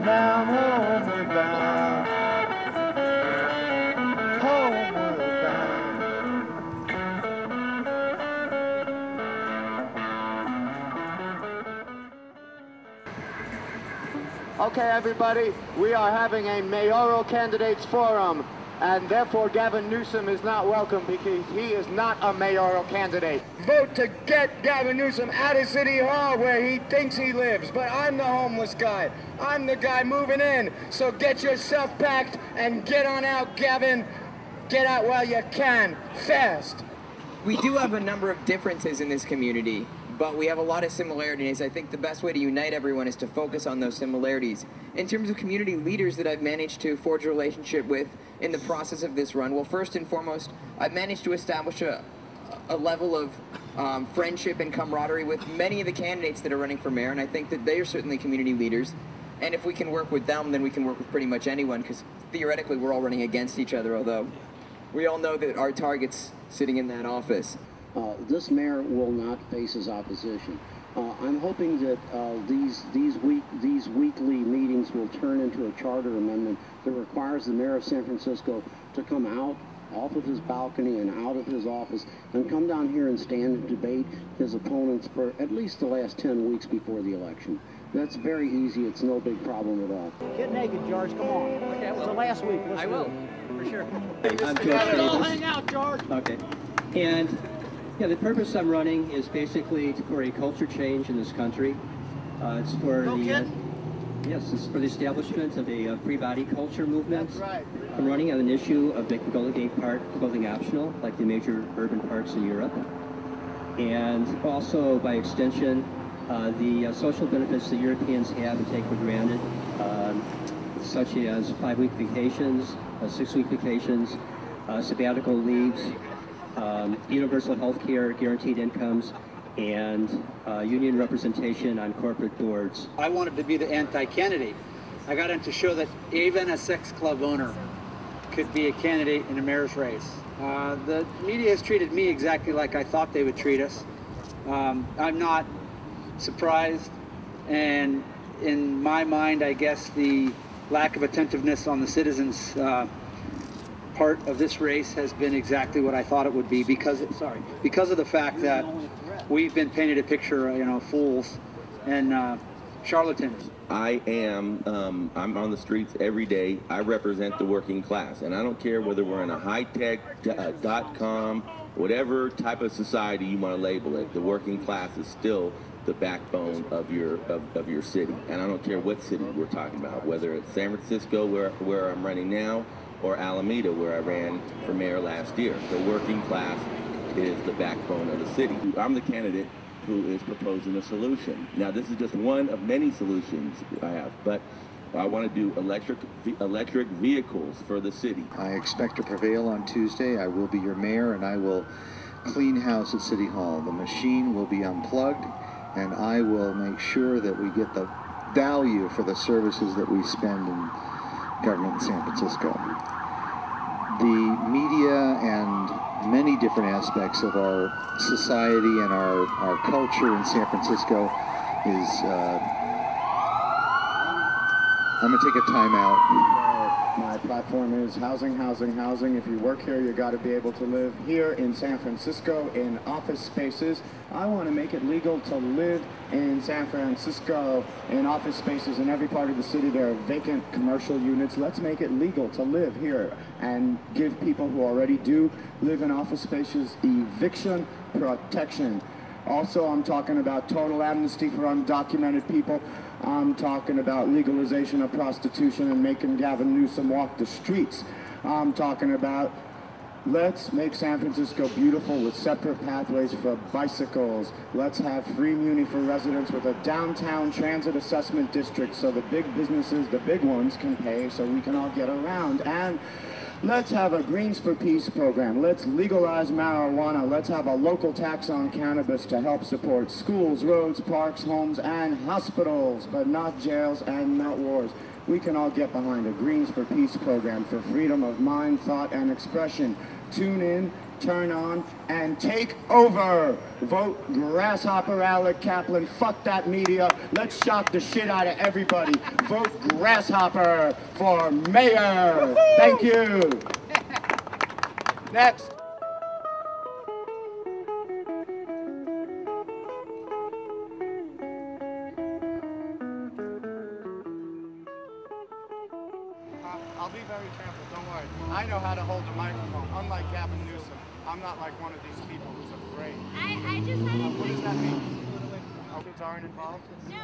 now I'm homeward bound. Homeward bound. Okay, everybody, we are having a mayoral candidates forum, and therefore Gavin Newsom is not welcome because he is not a mayoral candidate. Vote to get Gavin Newsom out of City Hall where he thinks he lives, but I'm the homeless guy. I'm the guy moving in, so get yourself packed and get on out, Gavin. Get out while you can, fast. We do have a number of differences in this community, but we have a lot of similarities. I think the best way to unite everyone is to focus on those similarities. In terms of community leaders that I've managed to forge a relationship with in the process of this run, well, first and foremost, I've managed to establish a level of friendship and camaraderie with many of the candidates that are running for mayor, and I think that they are certainly community leaders. And if we can work with them, then we can work with pretty much anyone, because theoretically we're all running against each other, although we all know that our target's sitting in that office. This mayor will not face his opposition. I'm hoping that these weekly meetings will turn into a charter amendment that requires the mayor of San Francisco to come out off of his balcony and out of his office and come down here and stand and debate his opponents for at least the last 10 weeks before the election. That's very easy. It's no big problem at all. Get naked, George. Come on. Okay, well, it's the last week. I will, for sure. Hey, I'm George Davis. Hang out, George. Okay. And yeah, the purpose I'm running is basically for a culture change in this country. It's for yes, it's for the establishment of a free body culture movement. That's right. I'm running on an issue of making Golden Gate Park clothing optional, like the major urban parks in Europe, and also by extension, the social benefits that Europeans have and take for granted, such as 5-week vacations, 6-week vacations, sabbatical leaves, universal health care, guaranteed incomes, and union representation on corporate boards. I wanted to be the anti-candidate. I got him to show that even a sex club owner could be a candidate in a mayor's race. The media has treated me exactly like I thought they would treat us. I'm not surprised, and in my mind, I guess the lack of attentiveness on the citizens' part of this race has been exactly what I thought it would be, because of the fact that we've been painted a picture, fools and charlatans. I'm on the streets every day. I represent the working class, and I don't care whether we're in a high-tech, .com, whatever type of society you want to label it. The working class is still the backbone of your city, and I don't care what city we're talking about, whether it's San Francisco, where I'm running now, or Alameda, where I ran for mayor last year. The working class is the backbone of the city. I'm the candidate who is proposing a solution. Now, this is just one of many solutions I have, but I want to do electric vehicles for the city. I expect to prevail on Tuesday. I will be your mayor, and I will clean house at City Hall. The machine will be unplugged, and I will make sure that we get the value for the services that we spend in government in San Francisco. The media and many different aspects of our society and our culture in San Francisco is, I'm going to take a time out. My platform is housing, housing, housing. If you work here, you got to be able to live here in San Francisco in office spaces. I want to make it legal to live in San Francisco in office spaces in every part of the city. There are vacant commercial units. Let's make it legal to live here and give people who already do live in office spaces eviction protection. Also, I'm talking about total amnesty for undocumented people. I'm talking about legalization of prostitution and making Gavin Newsom walk the streets. I'm talking about let's make San Francisco beautiful with separate pathways for bicycles. Let's have free muni for residents with a downtown transit assessment district so the big businesses, the big ones, can pay so we can all get around. And let's have a Greens for Peace program. Let's legalize marijuana. Let's have a local tax on cannabis to help support schools, roads, parks, homes, and hospitals, but not jails and not wars. We can all get behind a Greens for Peace program for freedom of mind, thought, and expression. Tune in turn on, and take over. Vote Grasshopper Alec Kaplan. Fuck that media. Let's shock the shit out of everybody. Vote Grasshopper for mayor. Thank you. Next. I'll be very careful, don't worry. I know how to hold a microphone, unlike Gavin Newsom. I'm not like one of these people who's afraid. I just had a What does that mean? Kids aren't involved? No,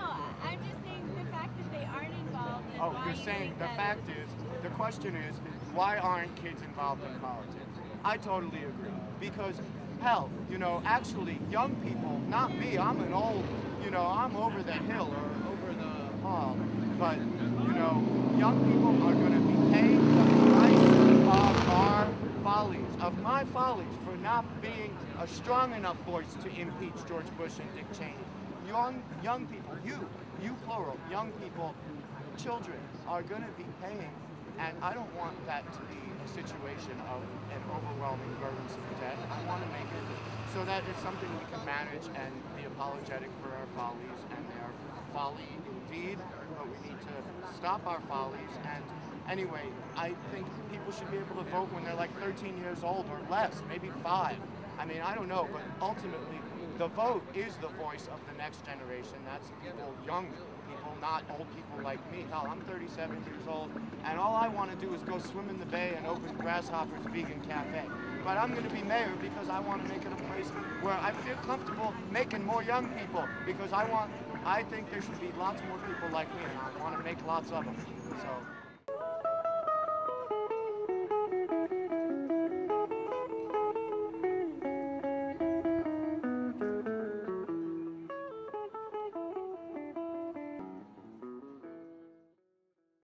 I'm just saying the fact that they aren't involved is Oh, why you're you saying think the that fact is, the question is, why aren't kids involved in politics? I totally agree. Because, hell, you know, actually, young people, not me, I'm an old, you know, I'm over the hill or over the hall. But, you know, young people are going to be paying the price of our follies, of my follies, for not being a strong enough voice to impeach George Bush and Dick Cheney. Young people, you plural, young people, children are going to be paying, and I don't want that to be a situation of an overwhelming burdensome debt. I want to make it so that it's something we can manage and be apologetic for our follies, and they are folly indeed, but we need to stop our follies. And anyway, I think people should be able to vote when they're like 13 years old or less, maybe 5. I mean, I don't know, but ultimately, the vote is the voice of the next generation. That's people, young people, not old people like me. Hell, I'm 37 years old, and all I want to do is go swim in the bay and open Grasshopper's Vegan Cafe. But I'm going to be mayor because I want to make it a place where I feel comfortable making more young people, because I think there should be lots more people like me, and I want to make lots of them. So.